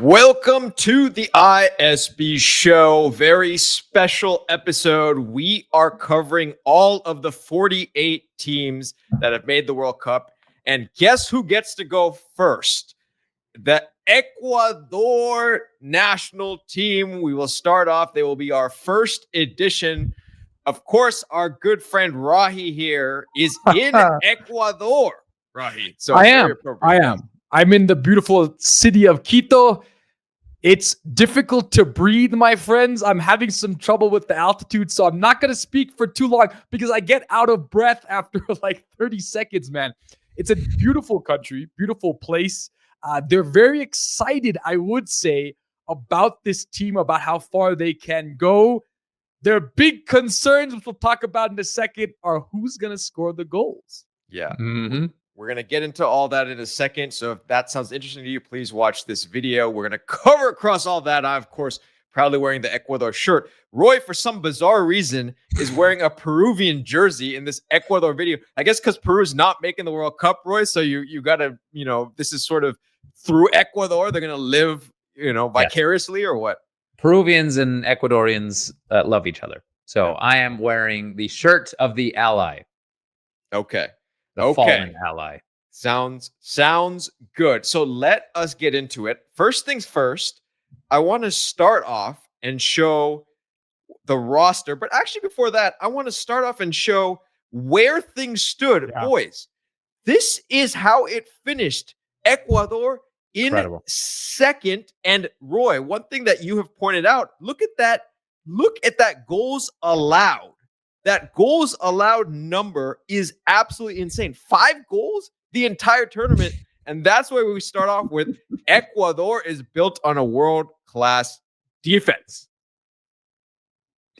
Welcome to the ISB show. Very special episode. We are covering all of the 48 teams that have made the World Cup. And guess who gets to go first? The Ecuador National Team. We will start off. They will be our first edition. Of course, our good friend Rahi here is in Ecuador. Rahi. So I am. I'm in the beautiful city of Quito. It's difficult to breathe, my friends. I'm having some trouble with the altitude, so I'm not going to speak for too long because I get out of breath after like 30 seconds, man. It's a beautiful country, beautiful place. They're very excited, I would say, about this team, about how far they can go. Their big concerns, which we'll talk about in a second, are who's going to score the goals. Yeah. Mm-hmm. We're going to get into all that in a second. So if that sounds interesting to you, please watch this video. We're going to cover across all that. I'm, of course, proudly wearing the Ecuador shirt. Roy, for some bizarre reason, is wearing a Peruvian jersey in this Ecuador video. I guess because Peru's not making the World Cup, Roy. So you got to, this is sort of through Ecuador. They're going to live, vicariously or what? Peruvians and Ecuadorians love each other. So I am wearing the shirt of the ally. Okay. The fallen ally. Sounds good. So let us get into it. First things first, I want to start off and show the roster. But actually, before that, I want to start off and show where things stood. Yeah. Boys, this is how it finished. Ecuador in second. And Roy, one thing that you have pointed out, look at that goals allowed. That goals allowed number is absolutely insane. 5 goals the entire tournament. And that's why we start off with Ecuador is built on a world-class defense.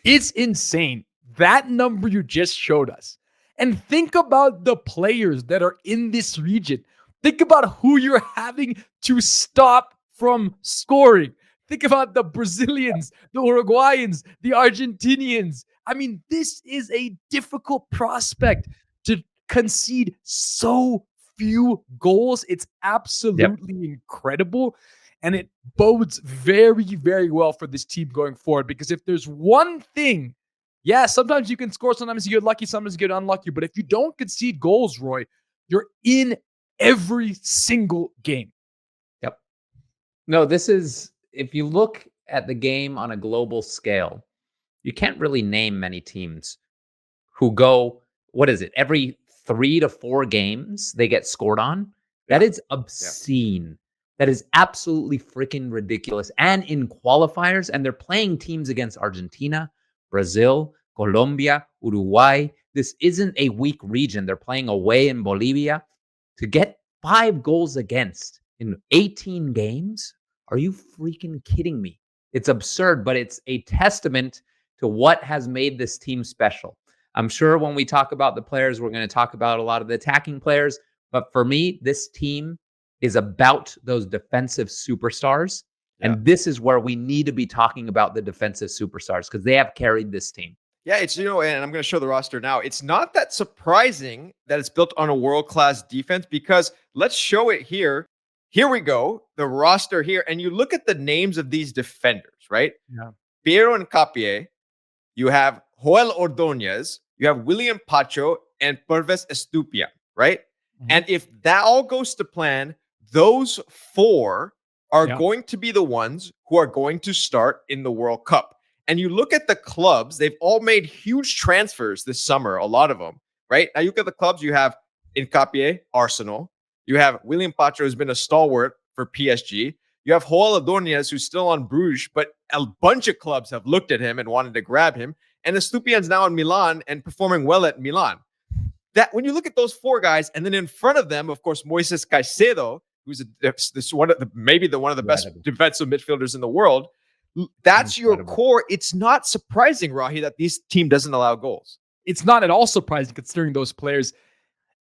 It's insane. That number you just showed us. And think about the players that are in this region. Think about who you're having to stop from scoring. Think about the Brazilians, the Uruguayans, the Argentinians. I mean, this is a difficult prospect to concede so few goals. It's absolutely incredible. And it bodes very, very well for this team going forward. Because if there's one thing, sometimes you can score, sometimes you get lucky, sometimes you get unlucky. But if you don't concede goals, Roy, you're in every single game. Yep. No, this is, if you look at the game on a global scale, you can't really name many teams who go, every 3 to 4 games they get scored on? That is obscene. Yeah. That is absolutely freaking ridiculous. And in qualifiers, and they're playing teams against Argentina, Brazil, Colombia, Uruguay. This isn't a weak region. They're playing away in Bolivia. To get 5 goals against in 18 games? Are you freaking kidding me? It's absurd, but it's a testament to what has made this team special. I'm sure when we talk about the players, we're going to talk about a lot of the attacking players. But for me, this team is about those defensive superstars. Yeah. And this is where we need to be talking about the defensive superstars because they have carried this team. Yeah, it's, and I'm going to show the roster now. It's not that surprising that it's built on a world-class defense because let's show it here. Here we go, the roster here. And you look at the names of these defenders, right? Yeah. Piero Hincapié, you have Joel Ordóñez, you have Willian Pacho, and Pervez Estupiñán, right? Mm-hmm. And if that all goes to plan, those 4 are going to be the ones who are going to start in the World Cup. And you look at the clubs, they've all made huge transfers this summer, a lot of them, right? Now you look at the clubs, you have Hincapié, Arsenal. You have Willian Pacho, who's been a stalwart for PSG. You have Joel Ordóñez, who's still on Bruges, but a bunch of clubs have looked at him and wanted to grab him. And Estupiñán's now in Milan and performing well at Milan. That when you look at those 4 guys, and then in front of them, of course, Moises Caicedo, who's one of the best defensive midfielders in the world. That's your core. It's not surprising, Rahi, that this team doesn't allow goals. It's not at all surprising considering those players.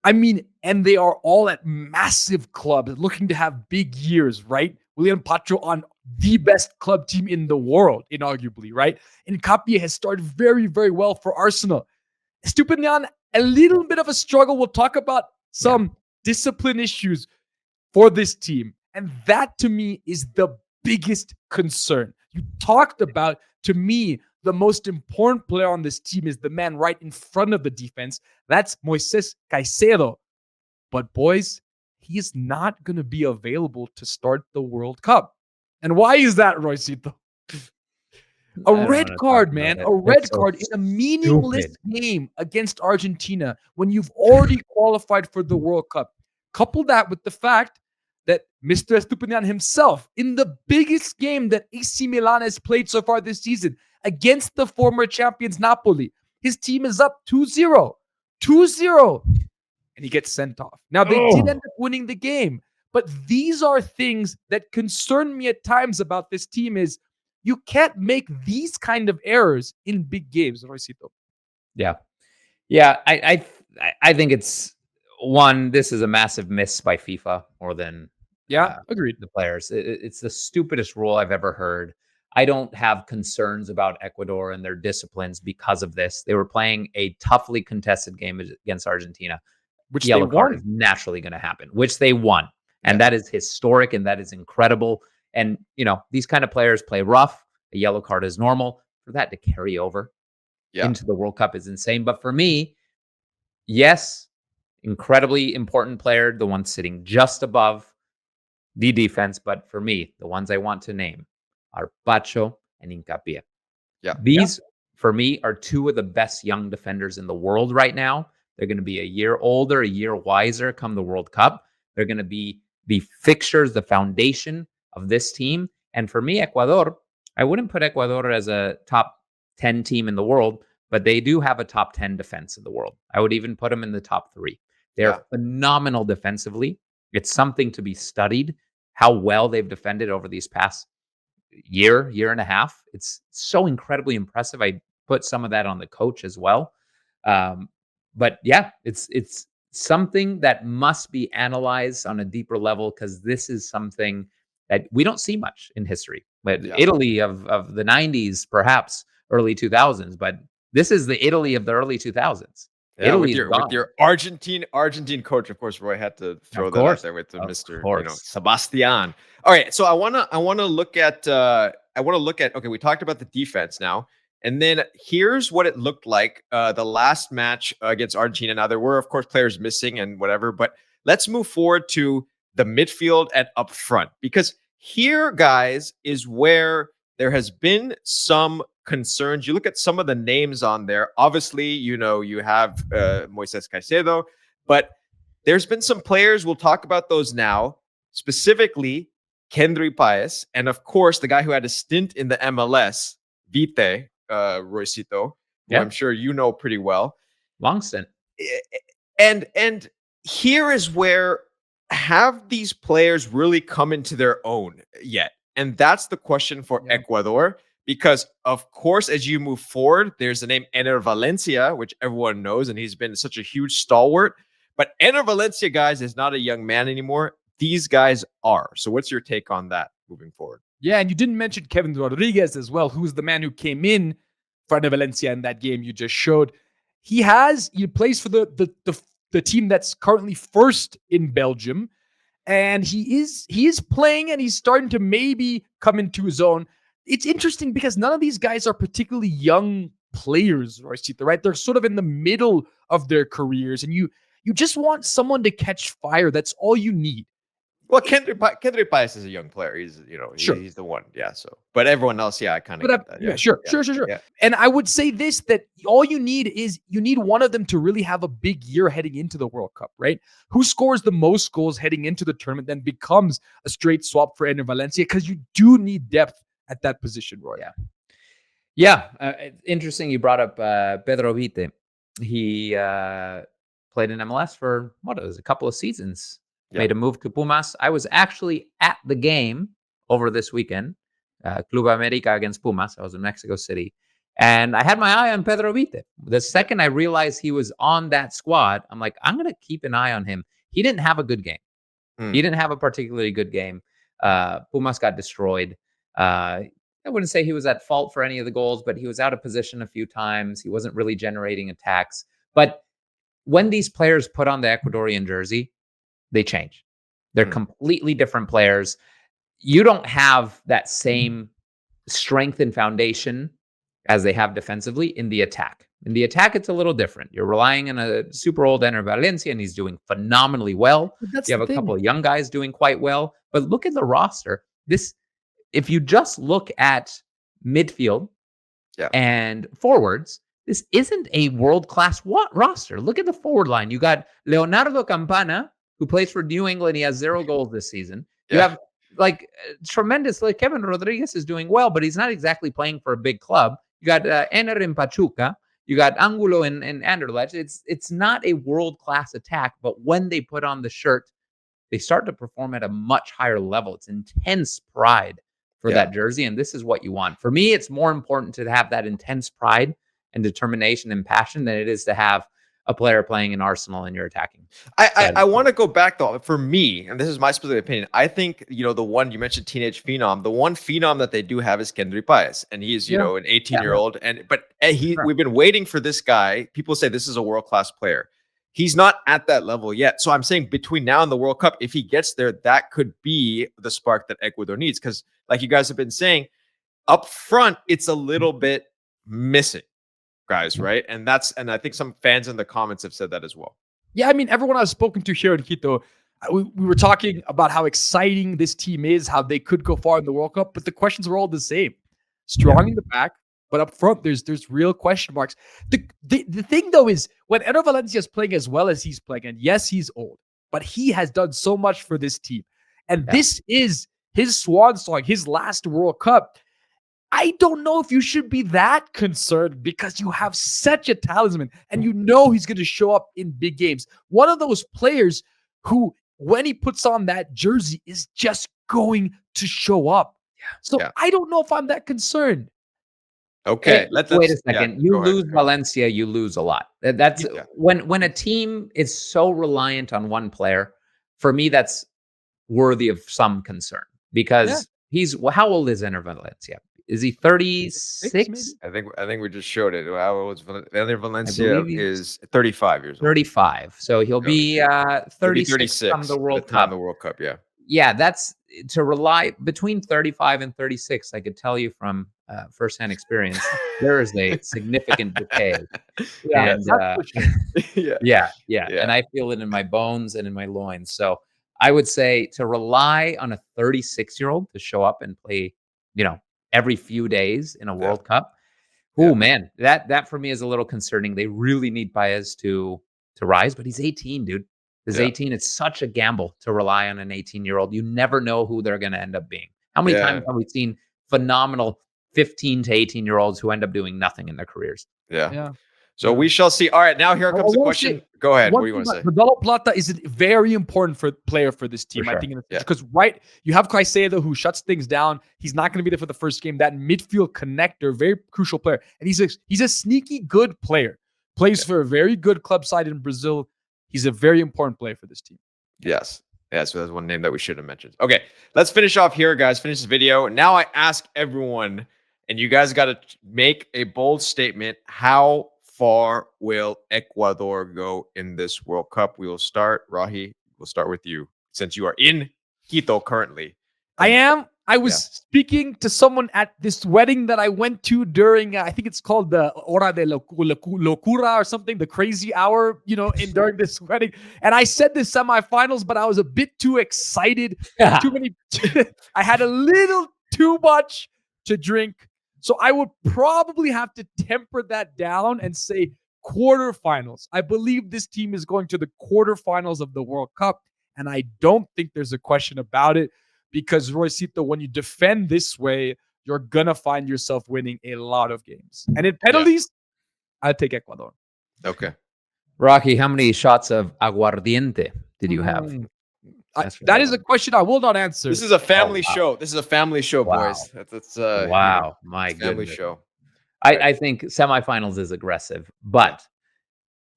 I mean, and they are all at massive clubs looking to have big years, right? Willian Pacho on the best club team in the world, inarguably, right? And Hincapié has started very, very well for Arsenal. Estupiñán, a little bit of a struggle. We'll talk about some discipline issues for this team. And that, to me, is the biggest concern. You talked about, to me, the most important player on this team is the man right in front of the defense. That's Moises Caicedo. But boys, he is not going to be available to start the World Cup. And why is that, Roycito? A red card, man. A red card in a meaningless game against Argentina when you've already qualified for the World Cup. Couple that with the fact that Mr. Estupiñán himself, in the biggest game that AC Milan has played so far this season against the former champions Napoli, his team is up 2-0. 2-0. And he gets sent off. Now, they did end up winning the game. But these are things that concern me at times about this team is you can't make these kind of errors in big games, Roycito. Yeah. I think it's one. This is a massive miss by FIFA more than agreed. The players. It's the stupidest rule I've ever heard. I don't have concerns about Ecuador and their disciplines because of this. They were playing a toughly contested game against Argentina, which yellow card is naturally going to happen, which they won, and that is historic and that is incredible. And these kind of players play rough. A yellow card is normal. For that to carry over into the World Cup is insane. But for me, yes, incredibly important player, the one sitting just above the defense. But for me, the ones I want to name are Pacho and Hincapié. These, for me, are two of the best young defenders in the world right now. They're going to be a year older, a year wiser come the World Cup. They're going to be the fixtures, the foundation of this team. And for me, Ecuador, I wouldn't put Ecuador as a top 10 team in the world, but they do have a top 10 defense in the world. I would even put them in the top 3. They're phenomenal defensively. It's something to be studied, how well they've defended over these past year and a half. It's so incredibly impressive. I put some of that on the coach as well. But yeah, it's something that must be analyzed on a deeper level because this is something that we don't see much in history. But Italy of the 90s, perhaps early 2000s, but this is the Italy of the early 2000s. Yeah, Italy with your Argentine coach, of course. Roy had to throw that out there with Mr. Sebastian. All right, so I want to look at okay, we talked about the defense now. And then here's what it looked like the last match against Argentina. Now, there were, of course, players missing and whatever, but let's move forward to the midfield and up front. Because here, guys, is where there has been some concerns. You look at some of the names on there. Obviously, you have Moises Caicedo, but there's been some players. We'll talk about those now, specifically Kendry Páez, and of course, the guy who had a stint in the MLS, Vite, Roycito, who I'm sure you know pretty well. Long stint. And here is where have these players really come into their own yet? And that's the question for Ecuador, because of course, as you move forward, there's the name Enner Valencia, which everyone knows, and he's been such a huge stalwart. But Enner Valencia, guys, is not a young man anymore. These guys are. So what's your take on that moving forward? Yeah, and you didn't mention Kevin Rodriguez as well, who's the man who came in for Enner Valencia in that game you just showed. He plays for the team that's currently first in Belgium, and he is playing and he's starting to maybe come into his own. It's interesting because none of these guys are particularly young players, right? They're sort of in the middle of their careers, and you just want someone to catch fire. That's all you need. Well, Kendry Páez is a young player. He's, he's the one. Yeah. So, but everyone else, I kind of get that. Yeah, sure. Yeah. And I would say this, that all you need is one of them to really have a big year heading into the World Cup, right? Who scores the most goals heading into the tournament then becomes a straight swap for Enner Valencia, because you do need depth at that position, Roy. Yeah. It's interesting you brought up Pedro Vite. He played in MLS for a couple of seasons. Made a move to Pumas. I was actually at the game over this weekend, Club America against Pumas. I was in Mexico City, and I had my eye on Pedro Vite. The second I realized he was on that squad, I'm like, I'm going to keep an eye on him. He didn't have a good game. He didn't have a particularly good game. Pumas got destroyed. I wouldn't say he was at fault for any of the goals, but he was out of position a few times. He wasn't really generating attacks. But when these players put on the Ecuadorian jersey, they change. They're completely different players. you don't have that same strength and foundation as they have defensively in the attack. In the attack, it's a little different. You're relying on a super old Enner Valencia, and he's doing phenomenally well. But that's You have the a thing. couple of young guys doing quite well. But look at the roster. If you just look at midfield and forwards, this isn't a world-class roster. Look at the forward line. You got Leonardo Campana, who plays for New England. He has 0 goals this season. You have like tremendous, like Kevin Rodriguez is doing well, but he's not exactly playing for a big club. You got Enner in Pachuca. You got Angulo in Anderlecht. It's not a world-class attack, but when they put on the shirt, they start to perform at a much higher level. It's intense pride for that jersey, and this is what you want. For me, it's more important to have that intense pride and determination and passion than it is to have a player playing in Arsenal and you're attacking. I want to go back though. For me, and this is my specific opinion, I think, the one you mentioned, teenage phenom, the one phenom that they do have is Kendry Páez, and he's, an 18-year-old. But we've been waiting for this guy. People say this is a world-class player. He's not at that level yet. So I'm saying between now and the World Cup, if he gets there, that could be the spark that Ecuador needs. Because like you guys have been saying, up front, it's a little bit missing, guys, right? And I think some fans in the comments have said that as well. Yeah, I mean, everyone I've spoken to here in Quito, we were talking about how exciting this team is, how they could go far in the World Cup, but the questions are all the same. Strong in the back, but up front, there's real question marks. The thing, though, is when Enner Valencia is playing as well as he's playing, and yes, he's old, but he has done so much for this team. And this is his swan song, his last World Cup. I don't know if you should be that concerned because you have such a talisman and he's going to show up in big games. One of those players who, when he puts on that jersey, is just going to show up. So I don't know if I'm that concerned. Okay, let's wait a second. You lose Valencia, you lose a lot. That's when a team is so reliant on one player. For me, that's worthy of some concern because how old is Enner Valencia? Is he 36? I think we just showed it. How old is Enner Valencia? Is 35 years old. 35. So he'll be 36 from the World Cup. The World Cup, that's to rely between 35 and 36. I could tell you from firsthand experience, there is a significant decay. And and I feel it in my bones and in my loins. So I would say to rely on a 36-year-old to show up and play, every few days in a World Cup. Oh man, that for me is a little concerning. They really need Páez to rise, but he's 18, dude. He's 18. It's such a gamble to rely on an 18-year-old. You never know who they're going to end up being. How many times have we seen phenomenal 15 to 18-year-olds who end up doing nothing in their careers? So we shall see. All right, now here comes the question. Go ahead. What do you want to say? Rodolfo Plata is a very important player for this team, I think, because you have Caicedo who shuts things down. He's not going to be there for the first game. That midfield connector, very crucial player, and he's a sneaky good player. Plays for a very good club side in Brazil. He's a very important player for this team. Yes. Yeah, so that's one name that we should have mentioned. Okay, let's finish off here, guys. Finish this video. Now I ask everyone, and you guys got to make a bold statement. How far will Ecuador go in this World Cup? We will start, Rahi, we'll start with you, since you are in Quito currently. I am. I was speaking to someone at this wedding that I went to during, I think it's called the Hora de Locura or something, the crazy hour, during this wedding. And I said the semifinals, but I was a bit too excited. I had a little too much to drink. So I would probably have to temper that down and say quarterfinals. I believe this team is going to the quarterfinals of the World Cup. And I don't think there's a question about it. Because, Roycito, when you defend this way, you're going to find yourself winning a lot of games. And in penalties, I'll take Ecuador. Okay. Rocky, how many shots of aguardiente did you have? That is a question I will not answer. This is a family show. This is a family show, boys. That's wow. My family goodness. show. I think semifinals is aggressive. But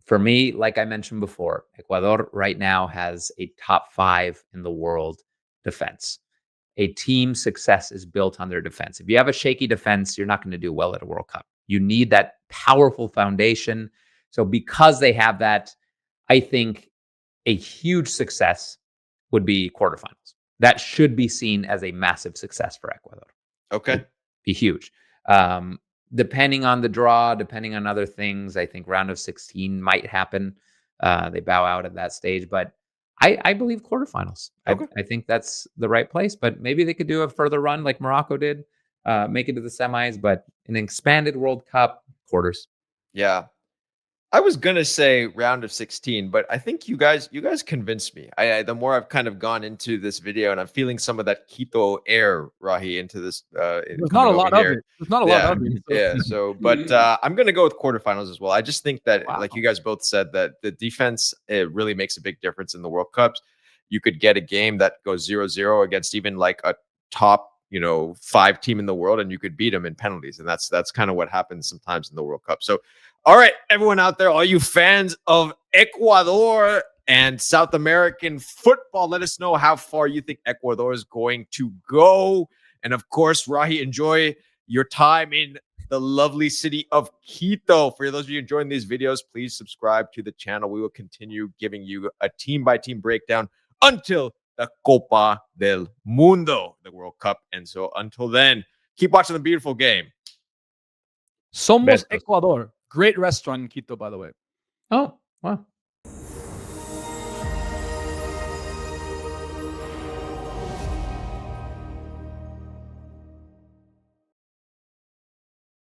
for me, like I mentioned before, Ecuador right now has a top 5 in the world defense. A team's success is built on their defense. If you have a shaky defense, you're not going to do well at a World Cup. You need that powerful foundation. So because they have that, I think a huge success would be quarterfinals. that should be seen as a massive success for Ecuador. Okay. Be huge. Depending on the draw, depending on other things, I think round of 16 might happen. They bow out at that stage, but I believe quarterfinals. Okay. I think that's the right place, but maybe they could do a further run like Morocco did, make it to the semis, but an expanded World Cup, quarters. Yeah. I was gonna say round of 16, but I think you guys convinced me. The more I've kind of gone into this video, and I'm feeling some of that Quito air, Rahi, into this. There's not a lot of it. There's not a lot of it. So. Yeah. So, but I'm gonna go with quarterfinals as well. I just think that, Wow. like you guys both said, that the defense, it really makes a big difference in the World Cups. You could get a game that goes 0-0 against even like a top, 5 team in the world, and you could beat them in penalties, and that's kind of what happens sometimes in the World Cup. So, all right, everyone out there, all you fans of Ecuador and South American football, let us know how far you think Ecuador is going to go. And of course, Rahi, enjoy your time in the lovely city of Quito. For those of you enjoying these videos, please subscribe to the channel. We will continue giving you a team-by-team breakdown until the Copa del Mundo, the World Cup. And so until then, keep watching the beautiful game. Somos Bestos. Ecuador. Great restaurant in Quito, by the way. Oh, wow.